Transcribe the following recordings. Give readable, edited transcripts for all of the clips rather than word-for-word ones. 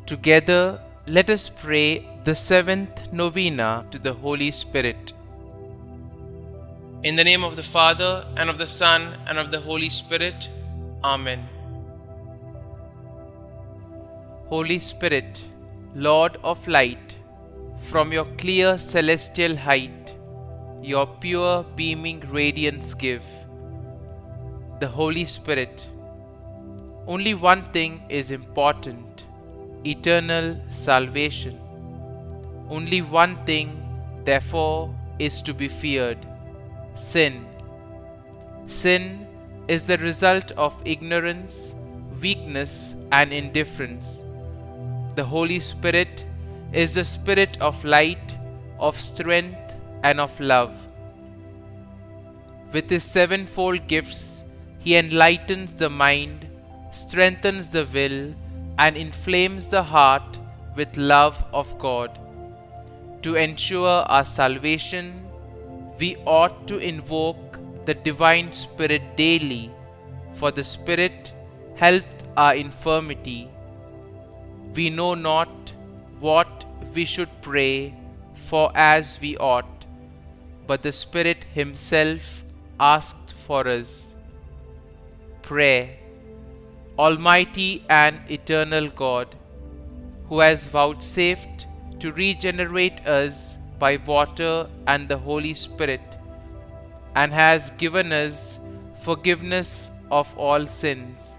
Together, let us pray the seventh novena to the Holy Spirit. In the name of the Father, and of the Son, and of the Holy Spirit. Amen. Holy Spirit, Lord of light, from your clear celestial height, your pure beaming radiance give. The Holy Spirit. Only one thing is important: eternal salvation. Only one thing, therefore, is to be feared: sin. Sin is the result of ignorance, weakness, and indifference. The Holy Spirit is the Spirit of light, of strength, and of love. With his sevenfold gifts, he enlightens the mind, strengthens the will, and inflames the heart with love of God. To ensure our salvation, we ought to invoke the Divine Spirit daily, for the Spirit helped our infirmity. We know not what we should pray for as we ought, but the Spirit Himself asked for us. Prayer. Almighty and eternal God, who has vouchsafed to regenerate us by water and the Holy Spirit, and has given us forgiveness of all sins,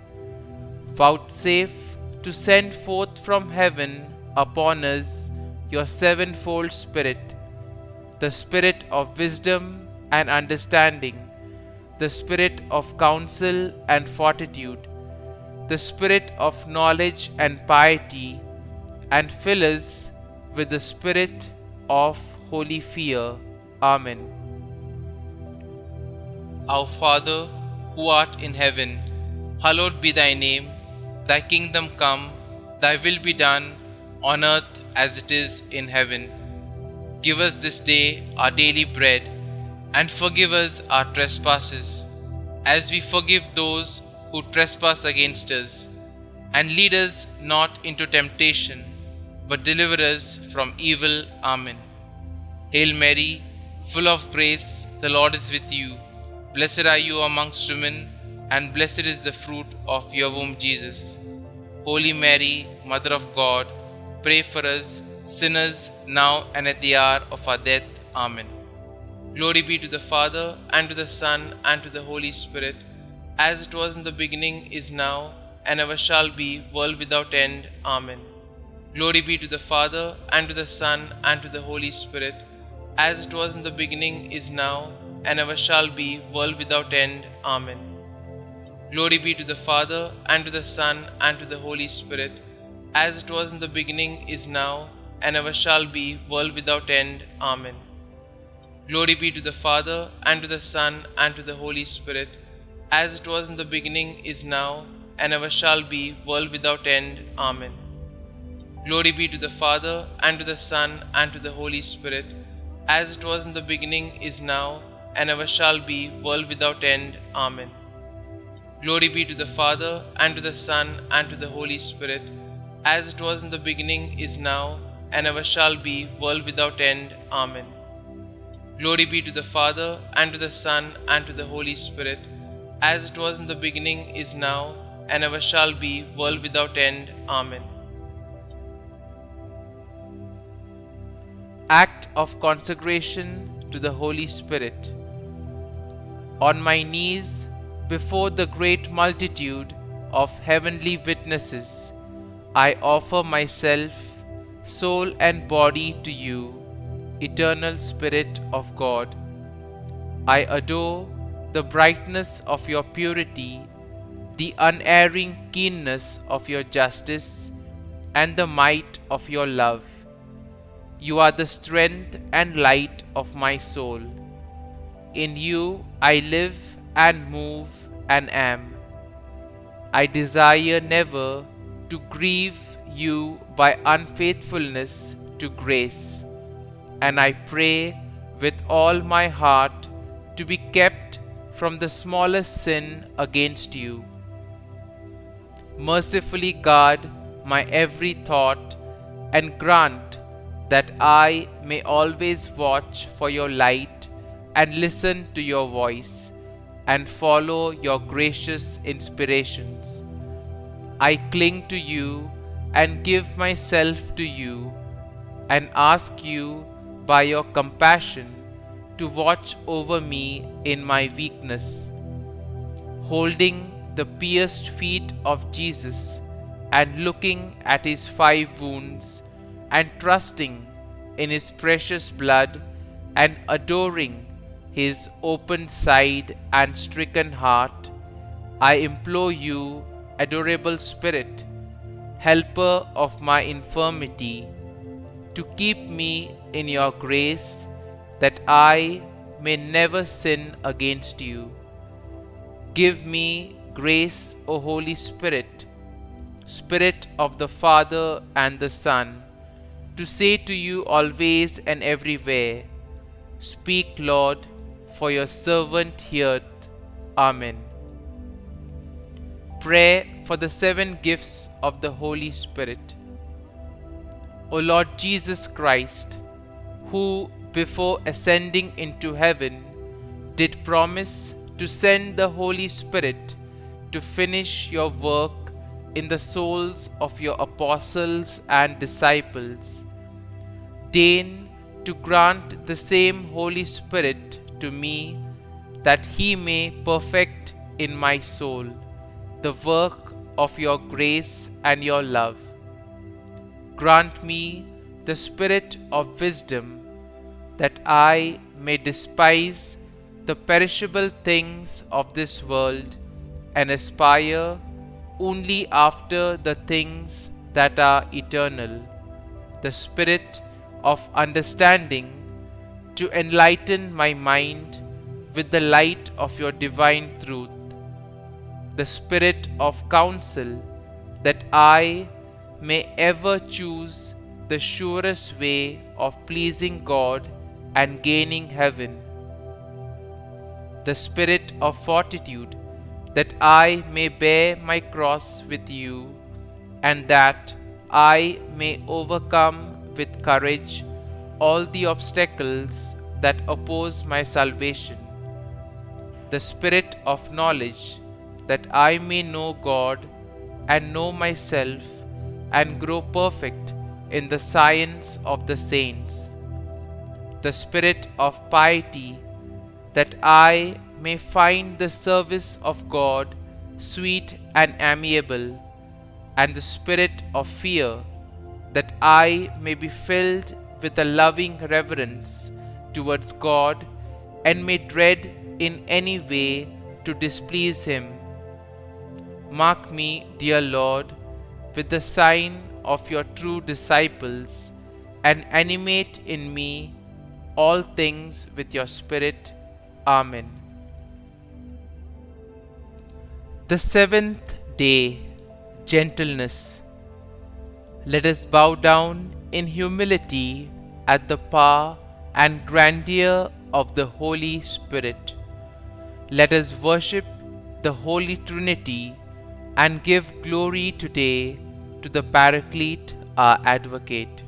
vouchsafe to send forth from heaven upon us your sevenfold Spirit, the Spirit of wisdom and understanding, the Spirit of counsel and fortitude, the Spirit of knowledge and piety, and fill us with the Spirit of holy fear. Amen. Our Father, who art in heaven, hallowed be thy name. Thy kingdom come, thy will be done, on earth as it is in heaven. Give us this day our daily bread, and forgive us our trespasses, as we forgive those who trespass against us. And lead us not into temptation, but deliver us from evil. Amen. Hail Mary, full of grace, the Lord is with you. Blessed are you amongst women, and blessed is the fruit of your womb, Jesus. Holy Mary, Mother of God, pray for us sinners, now and at the hour of our death. Amen. Glory be to the Father, and to the Son, and to the Holy Spirit, as it was in the beginning, is now, and ever shall be, world without end. Amen. Glory be to the Father, and to the Son, and to the Holy Spirit, as it was in the beginning, is now, and ever shall be, world without end. Amen. Glory be to the Father, and to the Son, and to the Holy Spirit, as it was in the beginning, is now, and ever shall be, world without end. Amen. Glory be to the Father, and to the Son, and to the Holy Spirit, as it was in the beginning, is now, and ever shall be, world without end. Amen. Glory be to the Father, and to the Son, and to the Holy Spirit, as it was in the beginning, is now, and ever shall be, world without end. Amen. Glory be to the Father, and to the Son, and to the Holy Spirit, as it was in the beginning, is now, and ever shall be, world without end. Amen. Glory be to the Father, and to the Son, and to the Holy Spirit, as it was in the beginning, is now, and ever shall be, world without end. Amen. Act of consecration to the Holy Spirit. On my knees before the great multitude of heavenly witnesses, I offer myself, soul and body to you, eternal Spirit of God. I adore the brightness of your purity, the unerring keenness of your justice, and the might of your love. You are the strength and light of my soul. In you I live and move and am. I desire never to grieve you by unfaithfulness to grace, and I pray with all my heart to be kept from the smallest sin against you. Mercifully guard my every thought, and grant that I may always watch for your light and listen to your voice and follow your gracious inspirations. I cling to you and give myself to you and ask you by your compassion to watch over me in my weakness. Holding the pierced feet of Jesus and looking at his 5 wounds and trusting in his precious blood and adoring his opened side and stricken heart, I implore you, adorable Spirit, helper of my infirmity, to keep me in your grace, that I may never sin against you. Give me grace, O Holy Spirit, Spirit of the Father and the Son, to say to you always and everywhere, Speak, Lord, for your servant heareth. Amen. Prayer for the 7 gifts of the Holy Spirit. O Lord Jesus Christ, who before ascending into heaven did promise to send the Holy Spirit to finish your work in the souls of your apostles and disciples, deign to grant the same Holy Spirit to me, that he may perfect in my soul the work of your grace and your love. Grant me the spirit of wisdom, that I may despise the perishable things of this world and aspire only after the things that are eternal, the spirit of understanding to enlighten my mind with the light of your divine truth, the spirit of counsel, that I may ever choose the surest way of pleasing God and gaining heaven, the spirit of fortitude, that I may bear my cross with you, and that I may overcome with courage all the obstacles that oppose my salvation, the spirit of knowledge, that I may know God and know myself and grow perfect in the science of the saints, the spirit of piety, that I may find the service of God sweet and amiable, and the spirit of fear, that I may be filled with a loving reverence towards God and may dread in any way to displease him. Mark me, dear Lord, with the sign of your true disciples, and animate in me all things with your Spirit. Amen. The 7th day, gentleness. Let us bow down in humility at the power and grandeur of the Holy Spirit. Let us worship the Holy Trinity and give glory today to the Paraclete, our Advocate.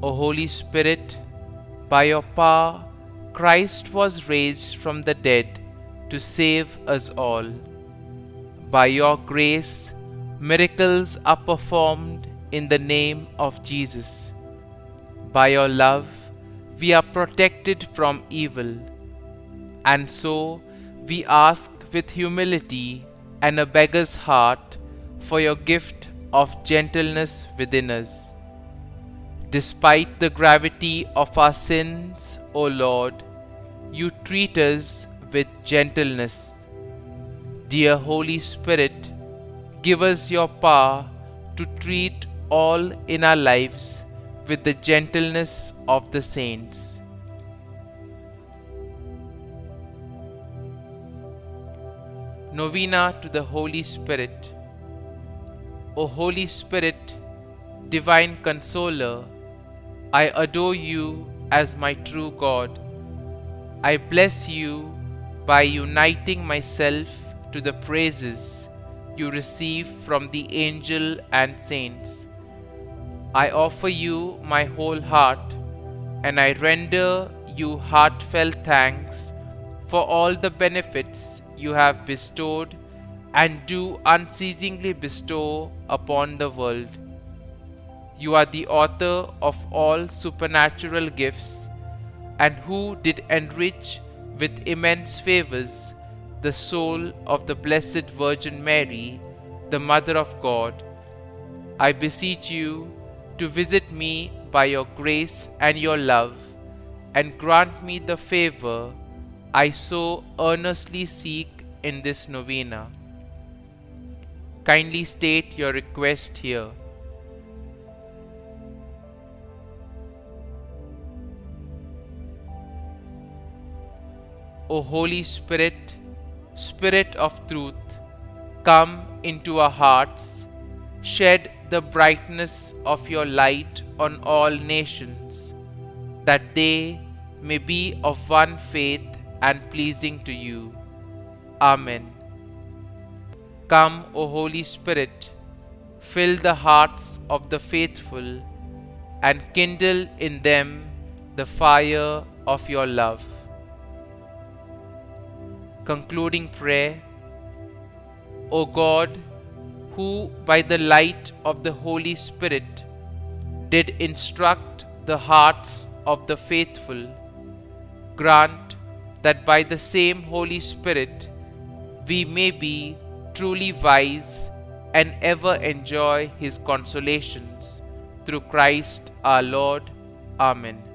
O Holy Spirit, by your power, Christ was raised from the dead to save us all. By your grace, miracles are performed in the name of Jesus. By your love, we are protected from evil. And so, we ask with humility and a beggar's heart for your gift of gentleness within us. Despite the gravity of our sins, O Lord, you treat us with gentleness. Dear Holy Spirit, give us your power to treat all in our lives with the gentleness of the saints. Novena to the Holy Spirit. O Holy Spirit, Divine Consoler, I adore you as my true God. I bless you by uniting myself to the praises, you receive from the angel and saints. I offer you my whole heart, and I render you heartfelt thanks for all the benefits you have bestowed and do unceasingly bestow upon the world. You are the author of all supernatural gifts, and who did enrich with immense favors the soul of the Blessed Virgin Mary, the Mother of God. I beseech you to visit me by your grace and your love, and grant me the favor I so earnestly seek in this novena. Kindly state your request here. O Holy Spirit, Spirit of truth, come into our hearts, shed the brightness of your light on all nations, that they may be of one faith and pleasing to you. Amen. Come, O Holy Spirit, fill the hearts of the faithful and kindle in them the fire of your love. Concluding prayer. O God, who by the light of the Holy Spirit did instruct the hearts of the faithful, grant that by the same Holy Spirit we may be truly wise and ever enjoy His consolations. Through Christ our Lord. Amen.